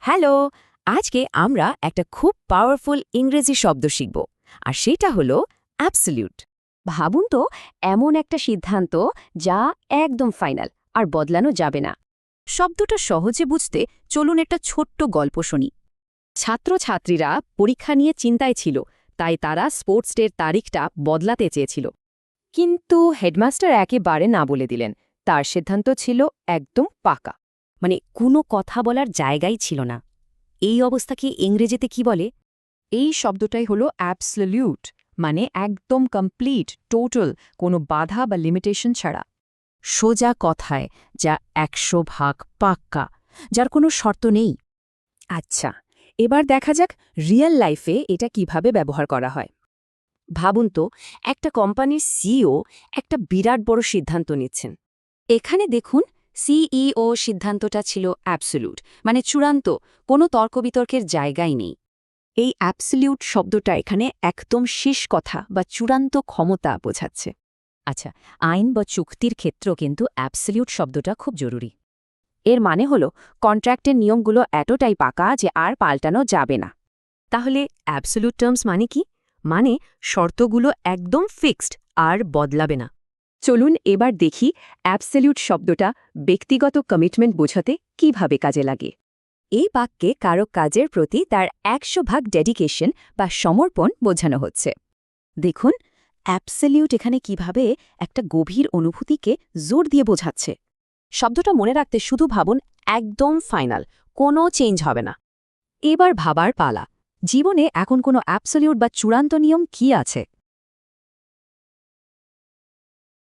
Hello, আজকে আমরা একটা খুব পাওয়ারফুল ইংরেজি শব্দ শিখব আর সেটা হলো অ্যাবসলিউট। ভাবুন তো, এমন একটা সিদ্ধান্ত যা একদম ফাইনাল আর বদলানো যাবে না। শব্দটা সহজে বুঝতে চলুন একটা ছোট্ট গল্প শুনি। ছাত্রছাত্রীরা পরীক্ষা নিয়ে চিন্তায় ছিল, তাই তারা স্পোর্টস ডের তারিখটা বদলাতে চেয়েছিল। কিন্তু হেডমাস্টার একেবারে না বলে দিলেন। তার সিদ্ধান্ত ছিল একদম পাকা, মানে কোনো কথা বলার জায়গাই ছিল না। এই অবস্থাকে ইংরেজিতে কি বলে? এই শব্দটাই হলো অ্যাবসলিউট, মানে একদম কমপ্লিট, টোটাল, কোনো বাধা বা লিমিটেশন ছাড়া। সোজা কথায় যা ১০০% পাক্কা, যার কোনো শর্ত নেই। আচ্ছা, এবার দেখা যাক রিয়েল লাইফে এটা কিভাবে ব্যবহার করা হয়। ভাবুন তো, একটা কোম্পানির সিইও একটা বিরাট বড় সিদ্ধান্ত নিচ্ছেন। এখানে দেখুন, সিইও সিদ্ধান্তটা ছিল অ্যাবসলিউট, মানে চূড়ান্ত, কোনো তর্কবিতর্কের জায়গাই নেই। এই অ্যাবসলিউট শব্দটা এখানে একদম শেষ কথা বা চূড়ান্ত ক্ষমতা বোঝাচ্ছে। আচ্ছা, আইন বা চুক্তির ক্ষেত্রেও কিন্তু অ্যাবসলিউট শব্দটা খুব জরুরি। এর মানে হলো কন্ট্রাক্টের নিয়মগুলো এতটাই পাকা যে আর পাল্টানো যাবে না। তাহলে অ্যাবসলিউট টার্মস মানে কি? মানে শর্তগুলো একদম ফিক্সড আর বদলাবে না। চলুন এবার দেখি অ্যাবসলিউট শব্দটা ব্যক্তিগত কমিটমেন্ট বোঝাতে কিভাবে কাজে লাগে। এই বাক্যে কারো কাজের প্রতি তার ১০০% ডেডিকেশন বা সমর্পণ বোঝানো হচ্ছে। দেখুন, অ্যাবসলিউট এখানে কিভাবে একটা গভীর অনুভূতিকে জোর দিয়ে বোঝাচ্ছে। শব্দটা মনে রাখতে শুধু ভাবুন, একদম ফাইনাল, কোনো চেঞ্জ হবে না। এবার ভাবার পালা, জীবনে এখন কোনো অ্যাবসলিউট বা চূড়ান্ত নিয়ম কি আছে?